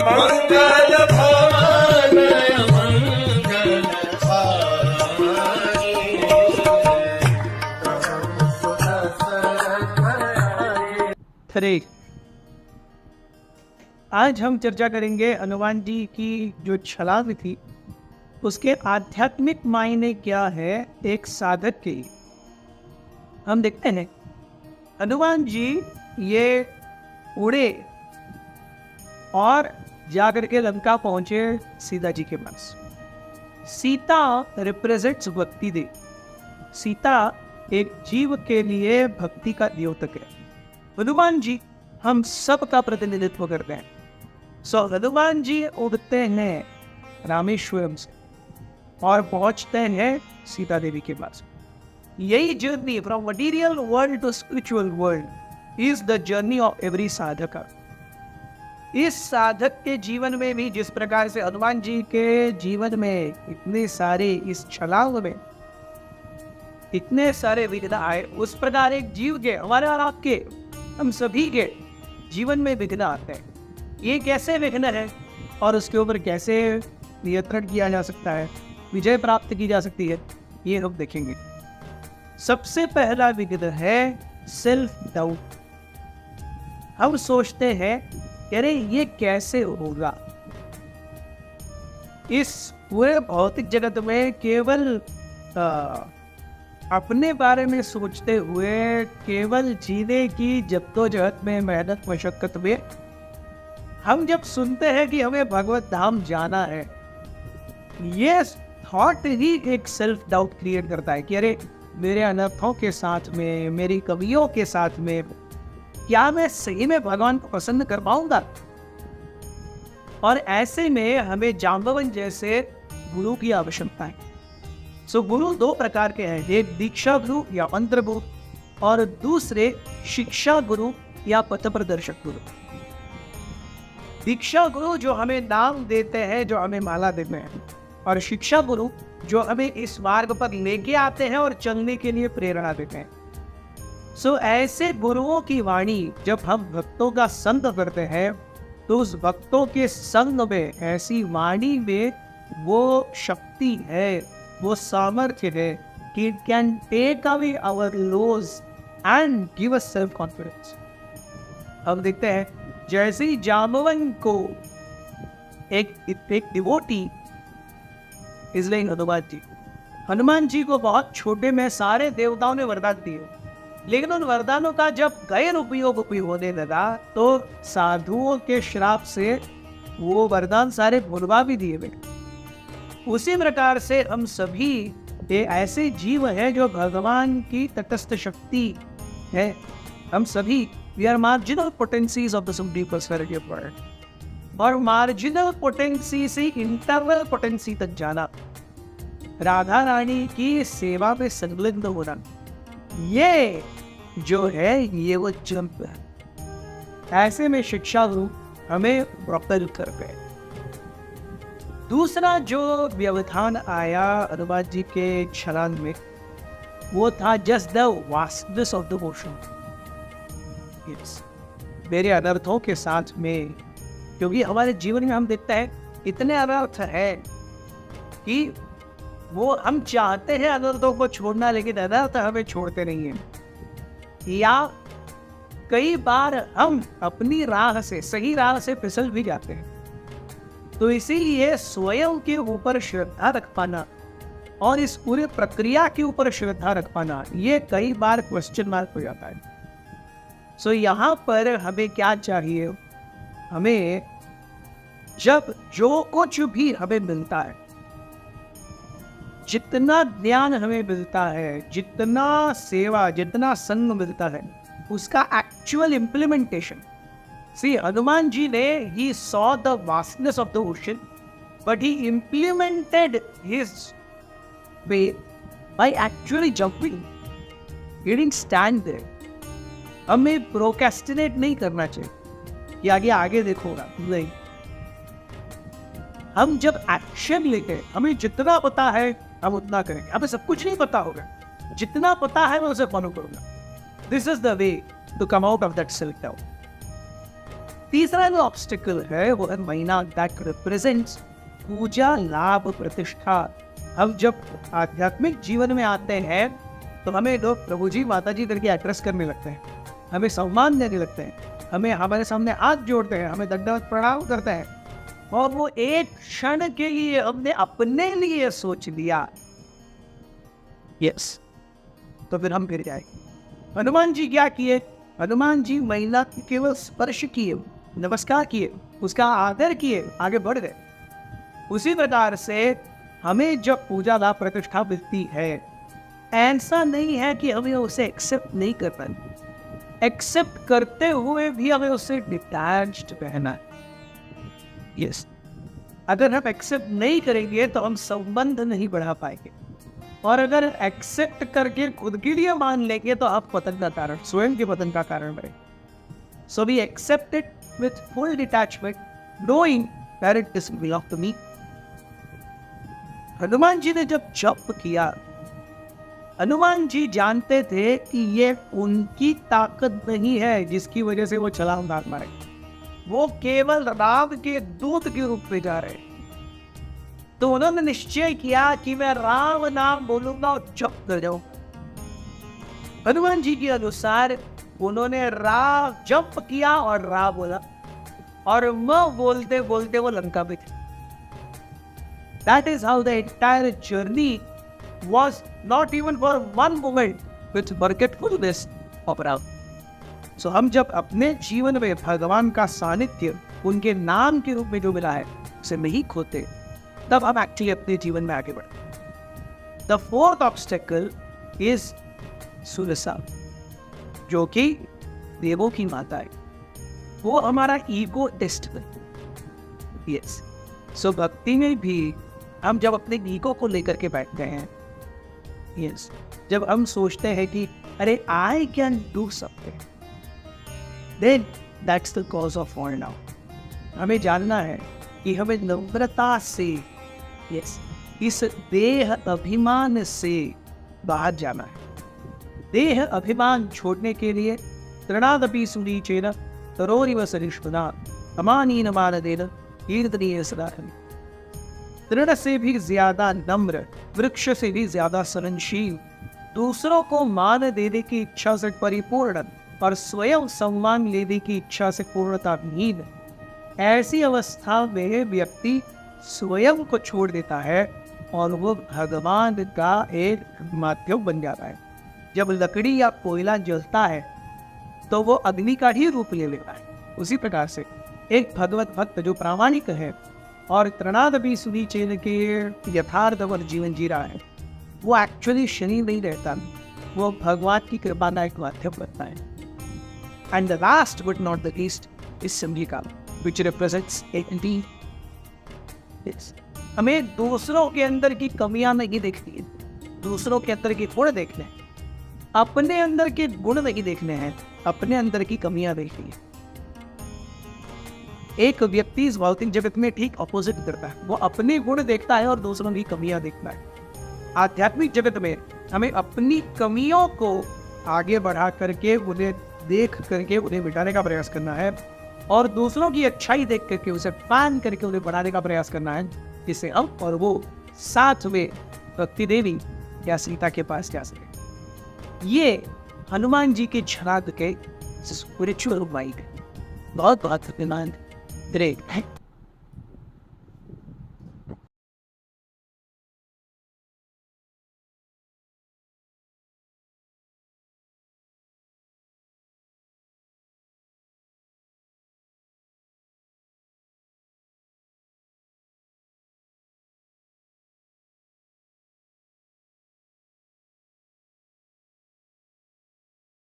मंगल भवन मंगल हारी। थ्री। आज हम चर्चा करेंगे हनुमान जी की जो छलांग थी उसके आध्यात्मिक मायने क्या है एक साधक के लिए। हम देखते हैं हनुमान जी ये उड़े और जाकर के लंका पहुंचे सीता जी के पास। सीता रिप्रेजेंट्स भक्ति देव। सीता एक जीव के लिए भक्ति का द्योतक है। हनुमान जी हम सब का प्रतिनिधित्व करते हैं। सो हनुमान जी उड़ते हैं रामेश्वरम से और पहुंचते हैं सीता देवी के पास। यही journey from material world to spiritual world is the journey of every sadhak. इस साधक के जीवन में भी जिस प्रकार से हनुमान जी के जीवन में इतने सारे इस छलांग में इतने सारे विघ्न आए, उस प्रकार एक जीव के, हमारे और आपके, हम सभी के जीवन में विघ्न आते हैं। ये कैसे विघ्न है और उसके ऊपर कैसे नियंत्रण किया जा सकता है, विजय प्राप्त की जा सकती है, ये हम देखेंगे। सबसे पहला विघ्न है सेल्फ डाउट। हम सोचते हैं अरे ये कैसे होगा। इस पूरे भौतिक जगत में केवल अपने बारे में सोचते हुए, केवल जीने की जद्दोजहद में, मेहनत मशक्कत में, हम जब सुनते हैं कि हमें भगवत धाम जाना है, ये थॉट ही एक सेल्फ डाउट क्रिएट करता है कि अरे मेरे अनर्थों के साथ में, मेरी कमियों के साथ में क्या मैं सही में भगवान को पसंद कर पाऊंगा। और ऐसे में हमें जाम्बवन जैसे गुरु की आवश्यकता है। सो गुरु दो प्रकार के हैं, एक दीक्षा गुरु या मंत्र गुरु और दूसरे शिक्षा गुरु या पथ प्रदर्शक गुरु। दीक्षा गुरु जो हमें नाम देते हैं, जो हमें माला देते हैं, और शिक्षा गुरु जो हमें इस मार्ग पर लेके आते हैं और चलने के लिए प्रेरणा देते हैं। सो ऐसे गुरुओं की वाणी जब हम भक्तों का संग करते हैं तो उस भक्तों के संग में, ऐसी वाणी में वो शक्ति है, वो सामर्थ्य है कि it can take away our lows and give us self confidence. हम देखते हैं जैसे ही जाम्बवन को एक डिवोटी इसलिए हनुमान जी को बहुत छोटे में सारे देवताओं ने वरदान दिए, लेकिन उन वरदानों का जब गैर उपयोग होने लगा तो साधुओं के श्राप से वो वरदान सारे भुलवा भी दिए गए। उसी प्रकार से हम सभी ये ऐसे जीव हैं जो भगवान की तटस्थ शक्ति है। हम सभी we are marginal potencies of the supreme personality of God, और मार्जिनल पोटेंसी से इंटरनल पोटेंसी तक जाना, राधा रानी की सेवा में संलग्न होना, ये जो है ये वो जंप है। ऐसे में शिक्षा गुरु हमें प्रोपेल कर गए। दूसरा जो व्यवधान आया हनुमान जी के छलांग में वो था just the vastness of the ocean. मेरे अनर्थों के साथ में, क्योंकि हमारे जीवन में हम देखते हैं इतने अनर्थ है कि वो हम चाहते हैं अनर्थों को छोड़ना, लेकिन अनर्थ हमें छोड़ते नहीं हैं। या कई बार हम अपनी राह से, सही राह से फिसल भी जाते हैं। तो इसीलिए स्वयं के ऊपर श्रद्धा रख पाना और इस पूरे प्रक्रिया के ऊपर श्रद्धा रख पाना, ये कई बार क्वेश्चन मार्क हो जाता है। सो यहाँ पर हमें क्या चाहिए? हमें जब जो कुछ भी हमें मिलता है, जितना ज्ञान हमें मिलता है, जितना सेवा, जितना संग मिलता है, उसका एक्चुअल इम्प्लीमेंटेशन। सी हनुमान जी ने he saw the vastness of the ocean, but he implemented his way by actually jumping. He didn't stand there. हमें प्रोक्रेस्टिनेट नहीं करना चाहिए कि आगे आगे देखोगा, नहीं। हम जब एक्शन लेते हैं, हमें जितना पता है हम उतना करेंगे। हमें सब कुछ नहीं पता होगा, जितना पता है मैं उसे फॉलो करूंगा। This is the way to come out of that self doubt. तीसरा जो ऑब्स्टिकल है वो है महीना दैट रिप्रेजेंट्स पूजा, लाभ, प्रतिष्ठा। हम जब आध्यात्मिक जीवन में आते हैं तो हमें लोग प्रभु जी, माता जी करके एड्रेस करने लगते हैं, हमें सम्मान देने लगते हैं, हमें हमारे सामने हाथ जोड़ते हैं, हमें दंडवत प्रणाम करते हैं। और वो एक क्षण के लिए हमने अपने लिए सोच लिया, यस, तो फिर हम फिर जाए। हनुमान जी क्या किए? हनुमान जी महिला की केवल स्पर्श किए, नमस्कार किए, उसका आदर किए, आगे बढ़ गए। उसी प्रकार से हमें जब पूजा लाभ प्रतिष्ठा मिलती है, ऐसा नहीं है कि हमें उसे एक्सेप्ट नहीं कर पाए, एक्सेप्ट करते हुए भी हमें उससे डिटैच्ड रहना है। यस, अगर हम एक्सेप्ट नहीं करेंगे तो हम संबंध नहीं बढ़ा पाएंगे, और अगर एक्सेप्ट करके खुद के लिए मान लेंगे तो आप पतन का कारण, स्वयं के पतन का कारण बने। So we accept it with full detachment, knowing that it doesn't belong to me. Hanuman ji ने जब जप किया, हनुमान जी जानते थे कि ये उनकी ताकत नहीं है जिसकी वजह से वो छलांग मार मारे, वो केवल राम के दूत के रूप में जा रहे। तो उन्होंने निश्चय किया कि मैं राम नाम बोलूंगा और जप कर जाऊं। हनुमान जी के अनुसार उन्होंने रा जप किया और रा बोला, और वो बोलते बोलते वो लंका में थे। That is how the entire journey was not even for one moment with forgetfulness of Ram. So हम जब अपने जीवन में भगवान का सानिध्य उनके नाम के रूप में जो मिला है उसे नहीं खोते, तब हम एक्चुअली अपने जीवन में आगे बढ़ते। The fourth obstacle is Surasa, जो कि देवों की माता है। वो हमारा ईगो टेस्ट करती है। यस, सो भक्ति में भी हम जब अपने ईगो को लेकर के बैठते हैं, यस, जब हम सोचते हैं कि अरे I can do something, then that's the cause of fall down. हमें जानना है कि हमें नम्रता से, यस, इस देह अभिमान से बाहर जाना है। देह अभिमान छोड़ने के लिए तृणादपि सुनीचेन तरोरिव सरिष्वना अमानीन मानदेन कीर्तनीय सदाहरि। तृण से भी ज्यादा नम्र, वृक्ष से भी ज्यादा सहनशील, दूसरों को मान देने की इच्छा से परिपूर्ण और स्वयं सम्मान लेने की इच्छा से पूर्णता विहीन, ऐसी अवस्था में व्यक्ति स्वयं को छोड़ देता है और वो भगवान का एक माध्यम बन जाता है। जब लकड़ी या कोयला जलता है तो वो अग्नि का ही रूप ले लेता है। उसी प्रकार से एक भगवत भक्त जो प्रामाणिक है और तृणादपि सुनीचेन के यथार्थ और जीवन जी रहा है, वो एक्चुअली शरीर नहीं रहता, वो भगवान की कृपा का एक माध्यम बनता है। And the last but not the least is संभिका, विच रिप्रेजेंट्स एंटिटी। हमें दूसरों के अंदर की कमियां नहीं देखनी है, दूसरों के अंदर के गुण देखने हैं। अपने अंदर के गुण नहीं देखने हैं, अपने अंदर की कमियां देखनी है। एक व्यक्ति इस भौतिक जगत में ठीक ऑपोजिट करता है, वो अपने गुण देखता है और दूसरों की कमियां देखता है। आध्यात्मिक जगत में हमें अपनी कमियों को आगे बढ़ा करके, उन्हें देख करके उन्हें मिटाने का प्रयास करना है, और दूसरों की अच्छाई देख करके उसे पान करके उन्हें बढ़ाने का प्रयास करना है, जिससे हम और वो साथ में भक्ति देवी या सीता के पास जा सके। ये हनुमान जी के झलाक के स्पिरिचुअल माइंड बहुत धन्यवाद। ग्रेट।